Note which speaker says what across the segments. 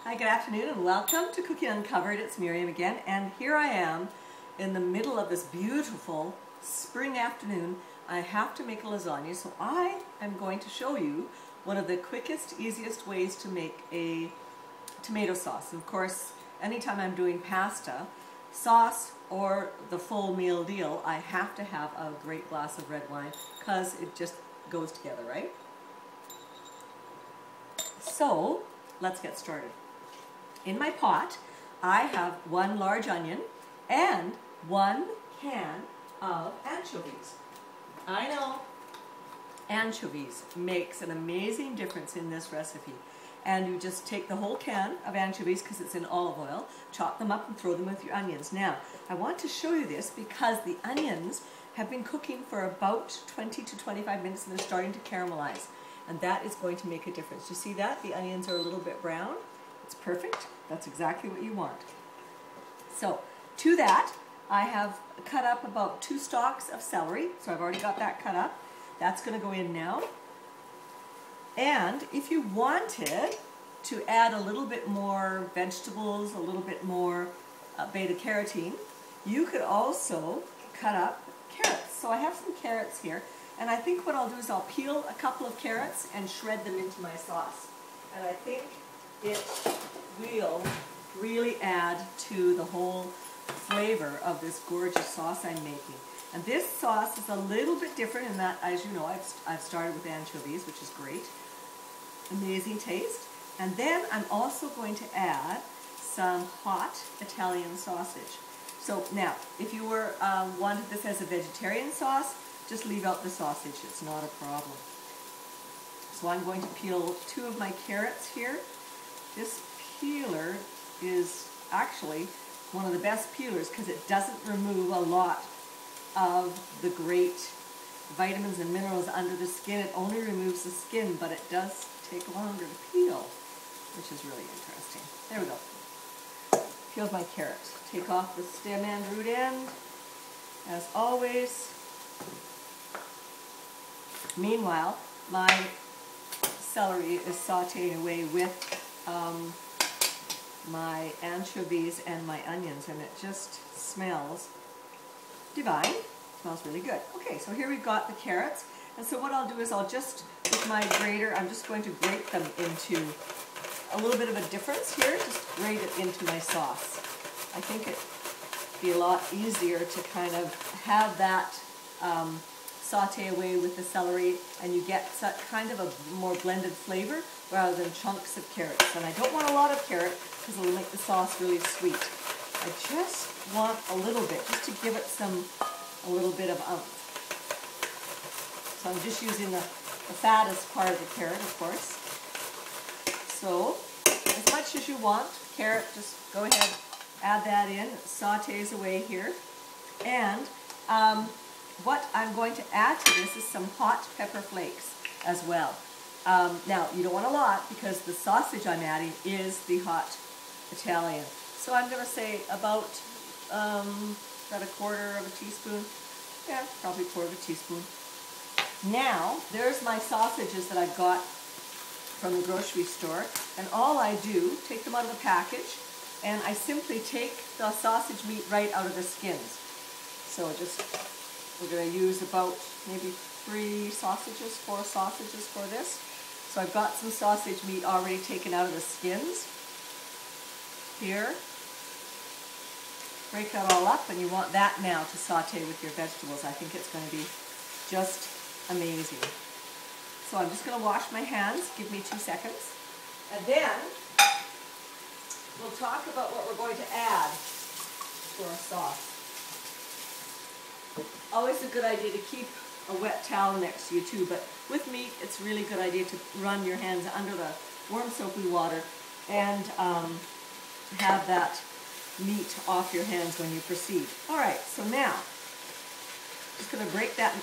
Speaker 1: Hi, good afternoon and welcome to Cooking Uncovered. It's Miriam again, and here I am in the middle of this beautiful spring afternoon. I have to make a lasagna, so I am going to show you one of the quickest, easiest ways to make a tomato sauce. And of course, anytime I'm doing pasta, sauce, or the full meal deal, I have to have a great glass of red wine because it just goes together, right? So, let's get started. In my pot, I have one large onion and 1 can of anchovies. I know anchovies makes an amazing difference in this recipe. And you just take the whole can of anchovies, because it's in olive oil, chop them up and throw them with your onions. Now, I want to show you this because the onions have been cooking for about 20 to 25 minutes and they're starting to caramelize. And that is going to make a difference. You see that? The onions are a little bit brown. It's perfect. That's exactly what you want. So, to that, I have cut up about 2 stalks of celery. So I've already got that cut up. That's going to go in now. And if you wanted to add a little bit more vegetables, a little bit more beta-carotene, you could also cut up carrots. So I have some carrots here. And I think what I'll do is I'll peel a couple of carrots and shred them into my sauce. And I think it will really add to the whole flavor of this gorgeous sauce I'm making. And this sauce is a little bit different in that, as you know, I've started with anchovies, which is great. Amazing taste. And then I'm also going to add some hot Italian sausage. So now, if you were wanted this as a vegetarian sauce, just leave out the sausage. It's not a problem. So I'm going to peel 2 of my carrots here. This peeler is actually one of the best peelers because it doesn't remove a lot of the great vitamins and minerals under the skin. It only removes the skin, but it does take longer to peel, which is really interesting. There we go. Peeled my carrots. Take off the stem and root end, as always. Meanwhile, my celery is sauteing away with my anchovies and my onions, and it just smells divine. It smells really good. Okay, so here we've got the carrots, and so what I'll do is I'll just, with my grater, I'm just going to grate them into a little bit of a difference here, just grate it into my sauce. I think it'd be a lot easier to kind of have that saute away with the celery, and you get kind of a more blended flavor rather than chunks of carrots. And I don't want a lot of carrot because it'll make the sauce really sweet. I just want a little bit, just to give it a little bit of oomph. So I'm just using the fattest part of the carrot, of course. So, as much as you want, carrot, just go ahead, add that in. It sautés away here. And what I'm going to add to this is some hot pepper flakes as well. Now, you don't want a lot because the sausage I'm adding is the hot Italian. So I'm going to say about a 1/4 of a teaspoon. Yeah, probably 1/4 of a teaspoon. Now, there's my sausages that I've got from the grocery store. And all I do, take them out of the package, and I simply take the sausage meat right out of the skins. So we're going to use about maybe 4 sausages for this. So I've got some sausage meat already taken out of the skins. Here. Break that all up, and you want that now to saute with your vegetables. I think it's going to be just amazing. So I'm just going to wash my hands. Give me 2 seconds. And then we'll talk about what we're going to add to our sauce. Always a good idea to keep a wet towel next to you too, but with meat it's really a good idea to run your hands under the warm soapy water and have that meat off your hands when you proceed. Alright, so now, just going to break that,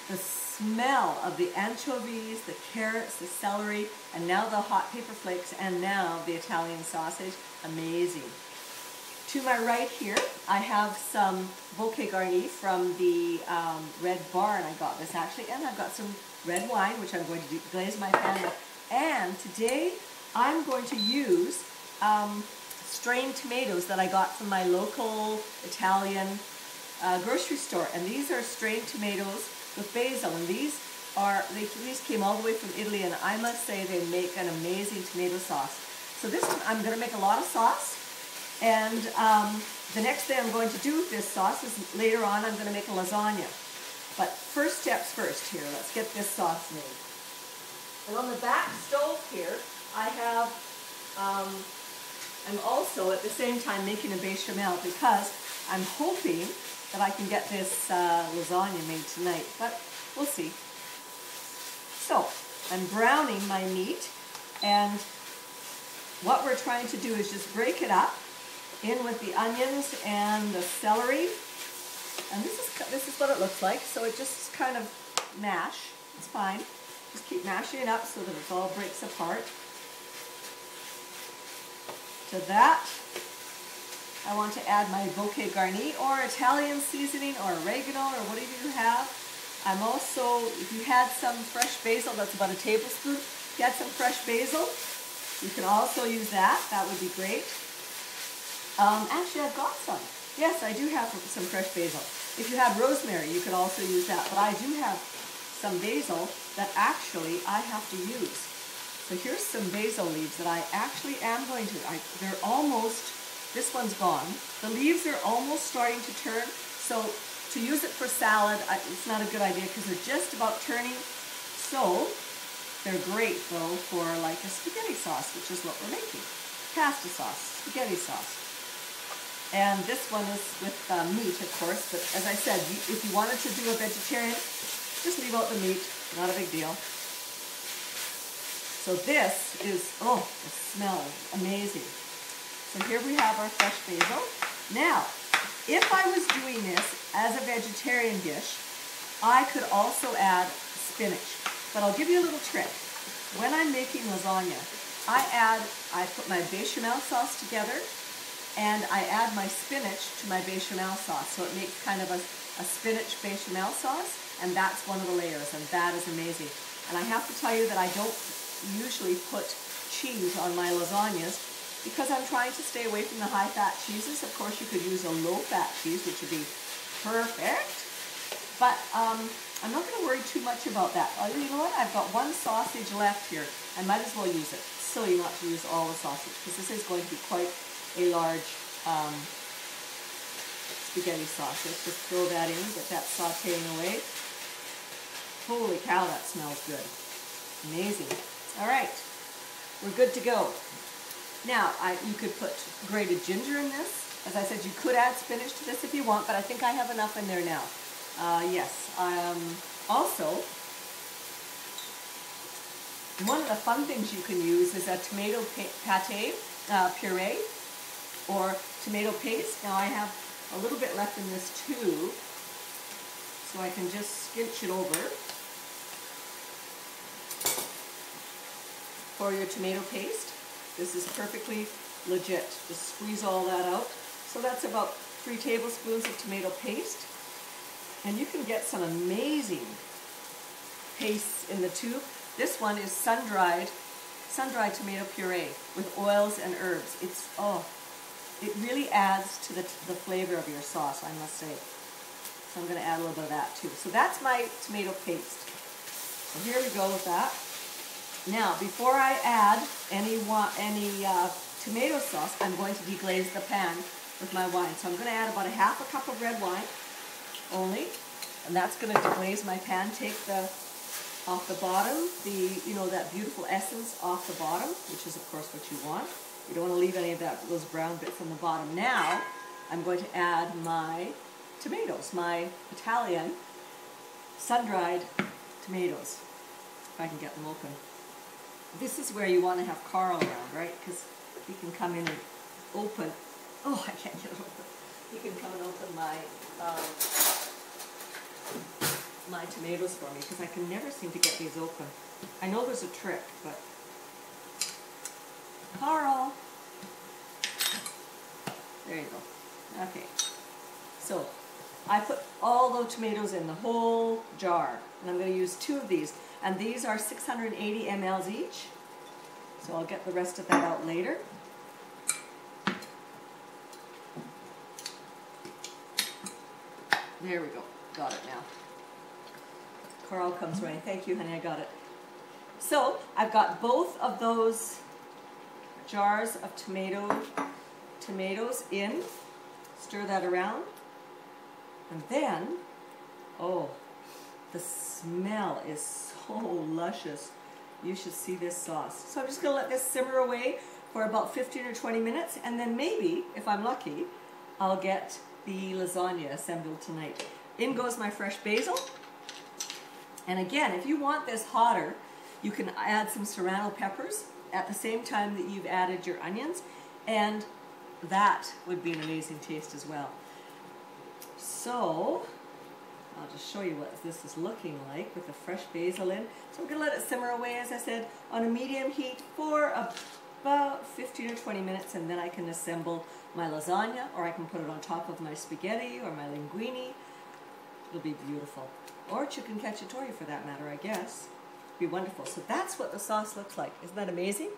Speaker 1: the smell of the anchovies, the carrots, the celery, and now the hot pepper flakes, and now the Italian sausage, amazing. To my right here, I have some bouquet garni from the Red Barn. I got this actually, and I've got some red wine, which I'm going to glaze my pan with. And today I'm going to use strained tomatoes that I got from my local Italian grocery store. And these are strained tomatoes with basil. And these came all the way from Italy, and I must say they make an amazing tomato sauce. So this one, I'm going to make a lot of sauce. And the next thing I'm going to do with this sauce is later on I'm going to make a lasagna. But first steps first here. Let's get this sauce made. And on the back stove here, I have, I'm also at the same time making a bechamel because I'm hoping that I can get this lasagna made tonight, but we'll see. So, I'm browning my meat, and what we're trying to do is just break it up in with the onions and the celery. And this is what it looks like, so it just kind of mash. It's fine. Just keep mashing it up so that it all breaks apart. To that, I want to add my bouquet garni or Italian seasoning or oregano or whatever you have. I'm also, if you had some fresh basil, that's about a tablespoon. If you had some fresh basil, you can also use that. That would be great. Actually, I've got some. Yes, I do have some fresh basil. If you have rosemary, you could also use that. But I do have some basil that actually I have to use. So here's some basil leaves that I actually am going to. They're almost, this one's gone. The leaves are almost starting to turn. So to use it for salad, it's not a good idea because they're just about turning. So they're great though for like a spaghetti sauce, which is what we're making. Pasta sauce, spaghetti sauce. And this one is with meat, of course, but as I said, if you wanted to do a vegetarian, just leave out the meat, not a big deal. So this is, oh, it smells amazing. So here we have our fresh basil. Now, if I was doing this as a vegetarian dish, I could also add spinach. But I'll give you a little trick. When I'm making lasagna, I put my bechamel sauce together, and I add my spinach to my bechamel sauce. So it makes kind of a spinach bechamel sauce, and that's one of the layers, and that is amazing. And I have to tell you that I don't usually put cheese on my lasagnas because I'm trying to stay away from the high-fat cheeses. Of course, you could use a low-fat cheese, which would be perfect, but I'm not going to worry too much about that. You know what? I've got one sausage left here. I might as well use it. It's silly not to use all the sausage because this is going to be quite a large spaghetti sauce. Let's just throw that in, get that sauteing away. Holy cow, that smells good. Amazing. All right, we're good to go. Now, you could put grated ginger in this. As I said, you could add spinach to this if you want, but I think I have enough in there now. Yes. Also, one of the fun things you can use is a tomato pate puree or tomato paste. Now I have a little bit left in this too, so I can just skinch it over for your tomato paste. This is perfectly legit. Just squeeze all that out. So that's about 3 tablespoons of tomato paste. And you can get some amazing pastes in the tube. This one is sun-dried tomato puree with oils and herbs. It really adds to the flavor of your sauce, I must say. So I'm going to add a little bit of that too. So that's my tomato paste. So here we go with that. Now, before I add any tomato sauce, I'm going to deglaze the pan with my wine. So I'm going to add about 1/2 cup of red wine only, and that's going to deglaze my pan. Take off the bottom, that beautiful essence off the bottom, which is of course what you want. You don't want to leave any of those brown bits on the bottom. Now, I'm going to add my tomatoes, my Italian sun-dried tomatoes, if I can get them open. This is where you want to have Carl around, right? Because he can come in and open. Oh, I can't get it open. He can come and open my tomatoes for me because I can never seem to get these open. I know there's a trick, but Carl. There you go. Okay. So I put all the tomatoes in the whole jar, and I'm going to use 2 of these. And these are 680 mLs each. So So I'll get the rest of that out later. There we go. Got it now. Carl comes running. Thank you, honey. I got it. So I've got both of those jars of tomatoes in. Stir that around. And then, oh, the smell is so luscious. You should see this sauce. So I'm just going to let this simmer away for about 15 or 20 minutes, and then maybe, if I'm lucky, I'll get the lasagna assembled tonight. In goes my fresh basil. And again, if you want this hotter, you can add some serrano peppers at the same time that you've added your onions, and that would be an amazing taste as well. So I'll just show you what this is looking like with the fresh basil in. So I'm going to let it simmer away, as I said, on a medium heat for about 15 or 20 minutes, and then I can assemble my lasagna, or I can put it on top of my spaghetti or my linguine. It'll be beautiful. Or chicken cacciatore for that matter, I guess. It'll be wonderful. So that's what the sauce looks like. Isn't that amazing?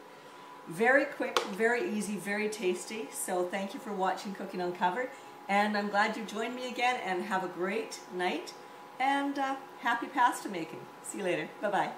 Speaker 1: Very quick, very easy, very tasty. So thank you for watching Cooking Uncovered. And I'm glad you joined me again, and have a great night, and happy pasta making. See you later. Bye-bye.